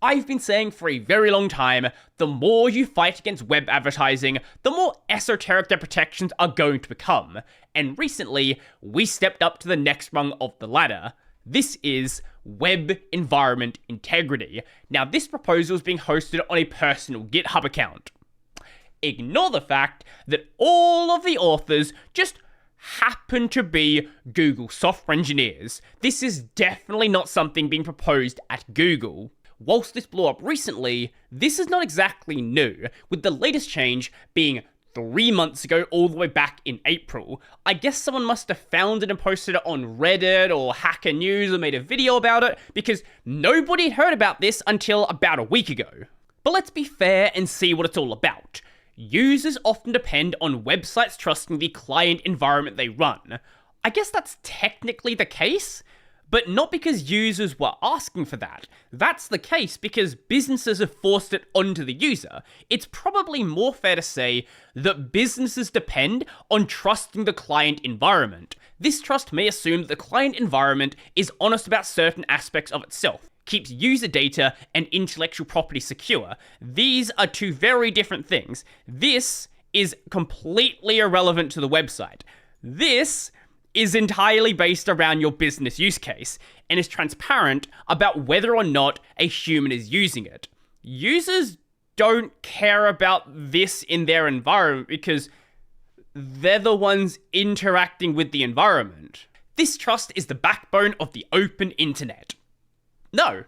I've been saying for a very long time, the more you fight against web advertising, the more esoteric their protections are going to become. And recently, we stepped up to the next rung of the ladder. This is web environment integrity. Now, this proposal is being hosted on a personal GitHub account. Ignore the fact that all of the authors just happen to be Google software engineers. This is definitely not something being proposed at Google. Whilst this blew up recently, this is not exactly new, with the latest change being 3 months ago all the way back in April. I guess someone must have found it and posted it on Reddit or Hacker News or made a video about it, because nobody had heard about this until about a week ago. But let's be fair and see what it's all about. Users often depend on websites trusting the client environment they run. I guess that's technically the case, but not because users were asking for that. That's the case because businesses have forced it onto the user. It's probably more fair to say that businesses depend on trusting the client environment. This trust may assume that the client environment is honest about certain aspects of itself, keeps user data and intellectual property secure. These are two very different things. This is completely irrelevant to the website. This is entirely based around your business use case and is transparent about whether or not a human is using it. Users don't care about this in their environment because they're the ones interacting with the environment. This trust is the backbone of the open internet. No,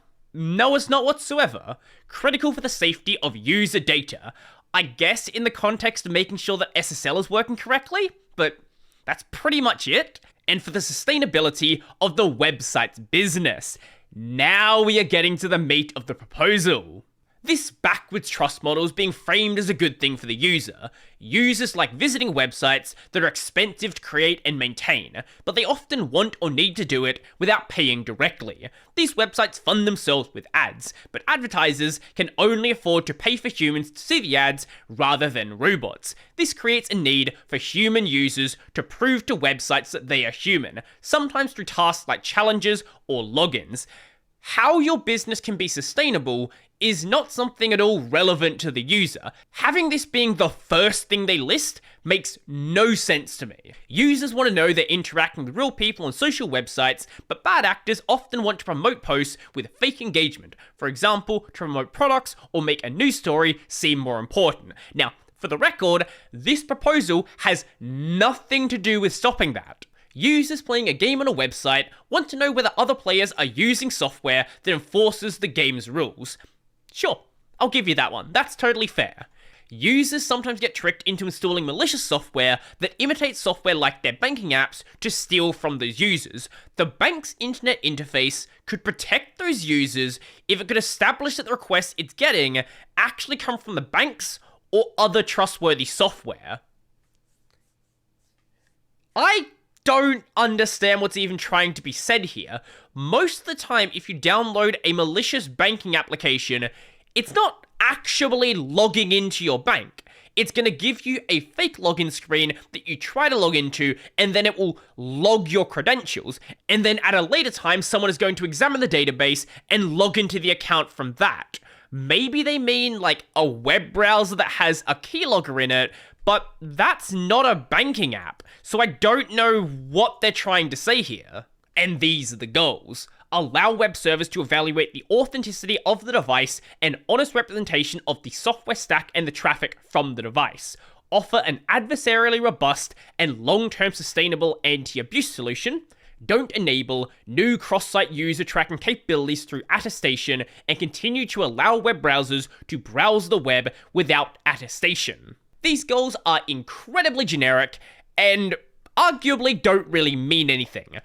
it's not whatsoever. Critical for the safety of user data. I guess in the context of making sure that SSL is working correctly, but that's pretty much it. And for the sustainability of the website's business. Now we are getting to the meat of the proposal. This backwards trust model is being framed as a good thing for the user. Users like visiting websites that are expensive to create and maintain, but they often want or need to do it without paying directly. These websites fund themselves with ads, but advertisers can only afford to pay for humans to see the ads rather than robots. This creates a need for human users to prove to websites that they are human, sometimes through tasks like challenges or logins. How your business can be sustainable is not something at all relevant to the user. Having this being the first thing they list makes no sense to me. Users want to know they're interacting with real people on social websites, but bad actors often want to promote posts with fake engagement. For example, to promote products or make a news story seem more important. Now, for the record, this proposal has nothing to do with stopping that. Users playing a game on a website want to know whether other players are using software that enforces the game's rules. Sure, I'll give you that one. That's totally fair. Users sometimes get tricked into installing malicious software that imitates software like their banking apps to steal from those users. The bank's internet interface could protect those users if it could establish that the requests it's getting actually come from the banks or other trustworthy software. I don't understand what's even trying to be said here. Most of the time, if you download a malicious banking application, it's not actually logging into your bank. It's going to give you a fake login screen that you try to log into, and then it will log your credentials. And then at a later time, someone is going to examine the database and log into the account from that. Maybe they mean like a web browser that has a keylogger in it, but that's not a banking app, so I don't know what they're trying to say here. And these are the goals. Allow web servers to evaluate the authenticity of the device and honest representation of the software stack and the traffic from the device. Offer an adversarially robust and long-term sustainable anti-abuse solution. Don't enable new cross-site user tracking capabilities through attestation, and continue to allow web browsers to browse the web without attestation. These goals are incredibly generic and arguably don't really mean anything.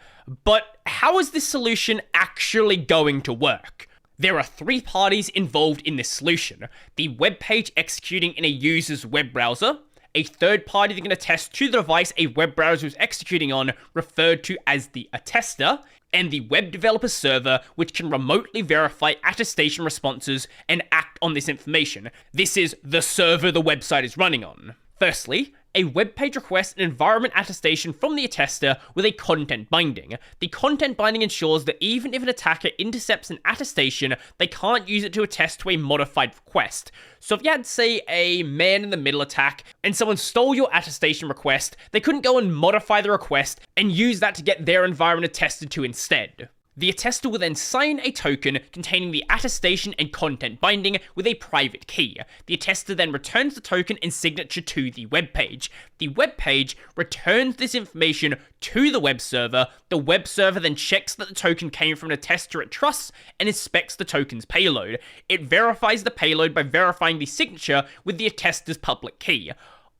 But how is this solution actually going to work? There are 3 parties involved in this solution: the web page executing in a user's web browser, a third party that can attest to the device a web browser is executing on, referred to as the attester, and the web developer server, which can remotely verify attestation responses and act on this information. This is the server the website is running on. Firstly, a web page requests an environment attestation from the attester with a content binding. The content binding ensures that even if an attacker intercepts an attestation, they can't use it to attest to a modified request. So if you had, say, a man-in-the-middle attack and someone stole your attestation request, they couldn't go and modify the request and use that to get their environment attested to instead. The attester will then sign a token containing the attestation and content binding with a private key. The attester then returns the token and signature to the web page. The web page returns this information to the web server. The web server then checks that the token came from an attester it trusts and inspects the token's payload. It verifies the payload by verifying the signature with the attester's public key.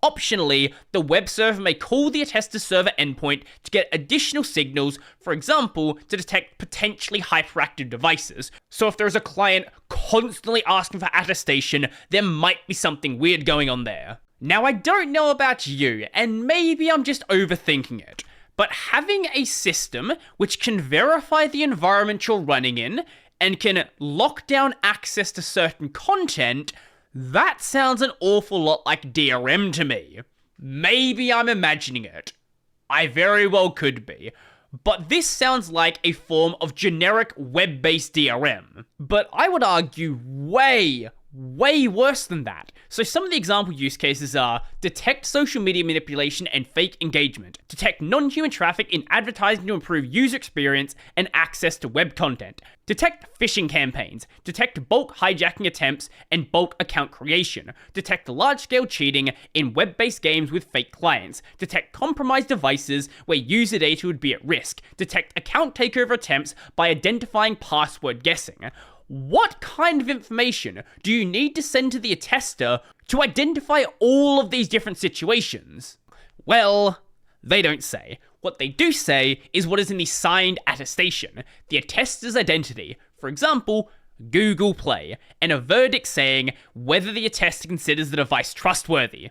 Optionally, the web server may call the attester server endpoint to get additional signals, for example, to detect potentially hyperactive devices. So if there is a client constantly asking for attestation, there might be something weird going on there. Now, I don't know about you, and maybe I'm just overthinking it, but having a system which can verify the environment you're running in and can lock down access to certain content, that sounds an awful lot like DRM to me. Maybe I'm imagining it. I very well could be. But this sounds like a form of generic web-based DRM. But I would argue way worse than that. So some of the example use cases are detect social media manipulation and fake engagement, detect non-human traffic in advertising to improve user experience and access to web content, detect phishing campaigns, detect bulk hijacking attempts and bulk account creation, detect large-scale cheating in web-based games with fake clients, detect compromised devices where user data would be at risk, detect account takeover attempts by identifying password guessing. What kind of information do you need to send to the attester to identify all of these different situations? Well, they don't say. What they do say is what is in the signed attestation, the attester's identity, for example, Google Play, and a verdict saying whether the attester considers the device trustworthy.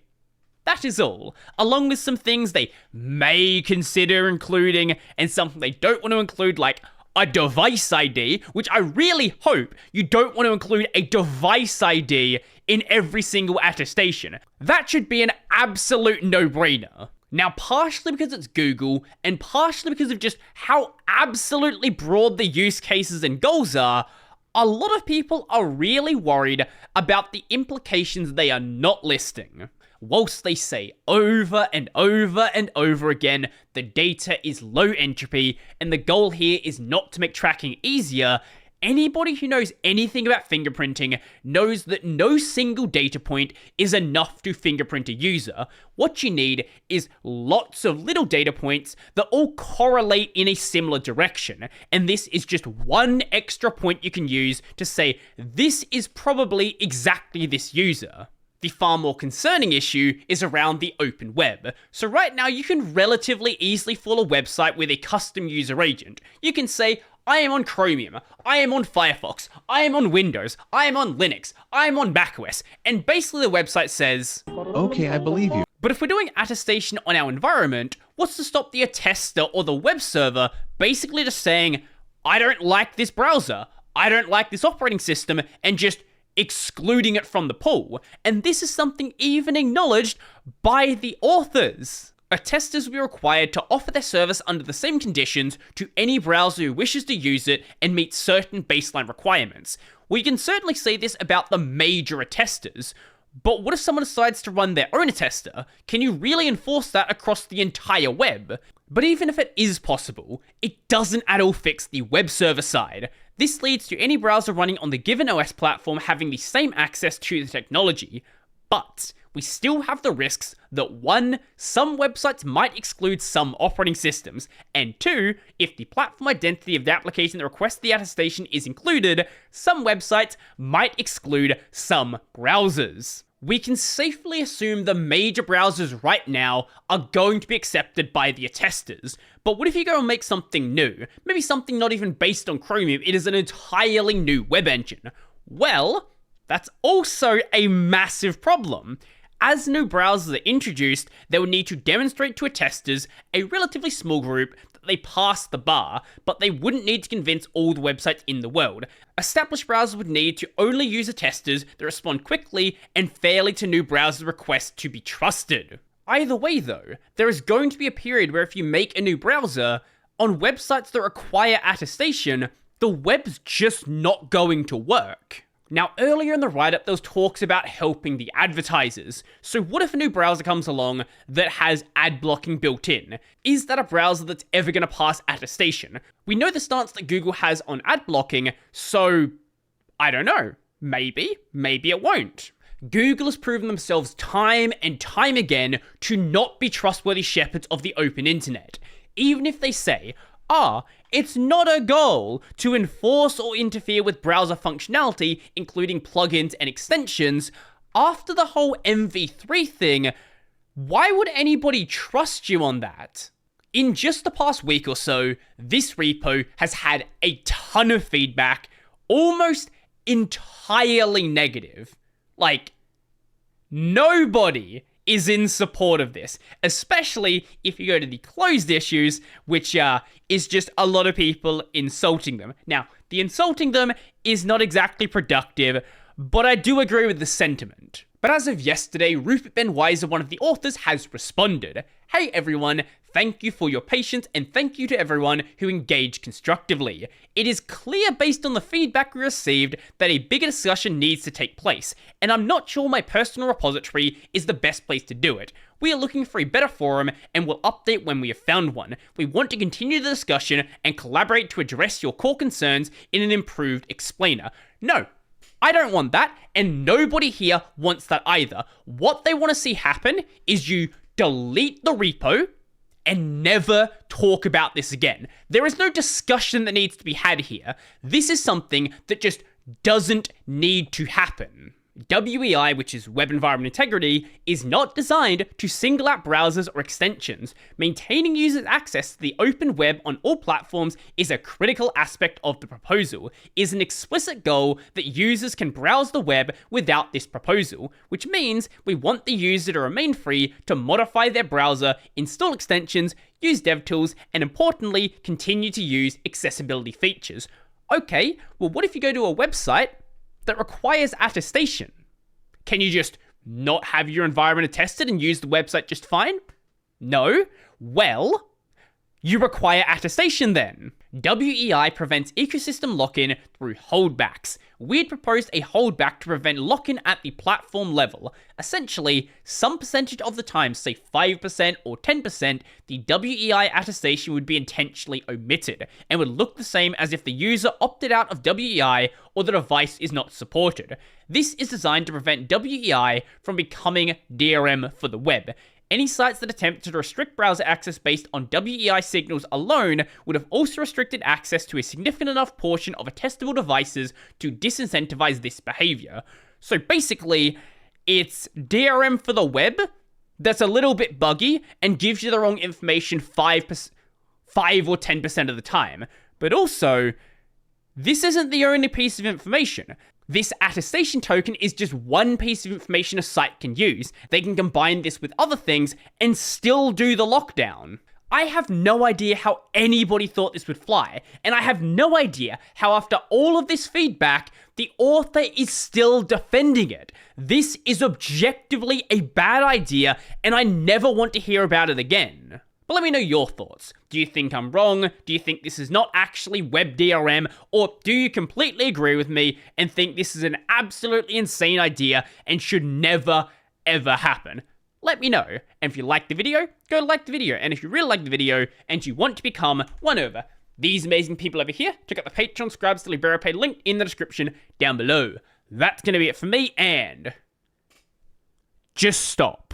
That is all, along with some things they may consider including, and something they don't want to include, like a device ID, which I really hope you don't want to include a device ID in every single attestation. That should be an absolute no-brainer. Now, partially because it's Google, and partially because of just how absolutely broad the use cases and goals are, a lot of people are really worried about the implications they are not listing. Whilst they say over and over and over again, the data is low entropy, and the goal here is not to make tracking easier, anybody who knows anything about fingerprinting knows that no single data point is enough to fingerprint a user. What you need is lots of little data points that all correlate in a similar direction, and this is just one extra point you can use to say, this is probably exactly this user. The far more concerning issue is around the open web. So right now you can relatively easily fool a website with a custom user agent. You can say, I am on Chromium, I am on Firefox, I am on Windows, I am on Linux, I am on macOS, and basically the website says, okay, I believe you. But if we're doing attestation on our environment, what's to stop the attester or the web server basically just saying, I don't like this browser, I don't like this operating system, and just excluding it from the pool, and this is something even acknowledged by the authors. Attesters will be required to offer their service under the same conditions to any browser who wishes to use it and meet certain baseline requirements. We can certainly say this about the major attesters, but what if someone decides to run their own attester? Can you really enforce that across the entire web? But even if it is possible, it doesn't at all fix the web server side. This leads to any browser running on the given OS platform having the same access to the technology, but we still have the risks that 1, some websites might exclude some operating systems, and 2, if the platform identity of the application that requests the attestation is included, some websites might exclude some browsers. We can safely assume the major browsers right now are going to be accepted by the attesters. But what if you go and make something new? Maybe something not even based on Chromium, it is an entirely new web engine. Well, that's also a massive problem. As new browsers are introduced, they will need to demonstrate to attesters, a relatively small group, that they pass the bar, but they wouldn't need to convince all the websites in the world. Established browsers would need to only use attesters that respond quickly and fairly to new browser requests to be trusted. Either way though, there is going to be a period where if you make a new browser, on websites that require attestation, the web's just not going to work. Now, earlier in the write-up, there was talks about helping the advertisers. So what if a new browser comes along that has ad blocking built in? Is that a browser that's ever going to pass attestation? We know the stance that Google has on ad blocking, so I don't know. Maybe it won't. Google has proven themselves time and time again to not be trustworthy shepherds of the open internet. Even if they say, it's not a goal to enforce or interfere with browser functionality, including plugins and extensions, after the whole MV3 thing, why would anybody trust you on that? In just the past week or so, this repo has had a ton of feedback, almost entirely negative. Like, nobody is in support of this, especially if you go to the closed issues, which is just a lot of people insulting them. Now, the insulting them is not exactly productive, but I do agree with the sentiment. But as of yesterday, Rupert Ben Weiser, one of the authors, has responded. Hey everyone, thank you for your patience and thank you to everyone who engaged constructively. It is clear based on the feedback we received that a bigger discussion needs to take place, and I'm not sure my personal repository is the best place to do it. We are looking for a better forum and will update when we have found one. We want to continue the discussion and collaborate to address your core concerns in an improved explainer. No, I don't want that, and nobody here wants that either. What they want to see happen is you delete the repo and never talk about this again. There is no discussion that needs to be had here. This is something that just doesn't need to happen. WEI, which is Web Environment Integrity, is not designed to single out browsers or extensions. Maintaining users' access to the open web on all platforms is a critical aspect of the proposal. It is an explicit goal that users can browse the web without this proposal, which means we want the user to remain free to modify their browser, install extensions, use DevTools, and importantly, continue to use accessibility features. Okay, well what if you go to a website that requires attestation? Can you just not have your environment attested and use the website just fine? No? Well, you require attestation then. WEI prevents ecosystem lock-in through holdbacks. We had proposed a holdback to prevent lock-in at the platform level. Essentially, some percentage of the time, say 5% or 10%, the WEI attestation would be intentionally omitted, and would look the same as if the user opted out of WEI or the device is not supported. This is designed to prevent WEI from becoming DRM for the web. Any sites that attempted to restrict browser access based on WEI signals alone would have also restricted access to a significant enough portion of attestable devices to disincentivize this behavior. So basically, it's DRM for the web that's a little bit buggy and gives you the wrong information 5 or 10% of the time. But also, this isn't the only piece of information. This attestation token is just one piece of information a site can use. They can combine this with other things and still do the lockdown. I have no idea how anybody thought this would fly, and I have no idea how after all of this feedback, the author is still defending it. This is objectively a bad idea, and I never want to hear about it again. But let me know your thoughts. Do you think I'm wrong? Do you think this is not actually web DRM? Or do you completely agree with me and think this is an absolutely insane idea and should never, ever happen? Let me know. And if you like the video, go like the video. And if you really like the video and you want to become one of these amazing people over here, check out the Patreon, subscribe to the Libera Pay link in the description down below. That's going to be it for me, and just stop.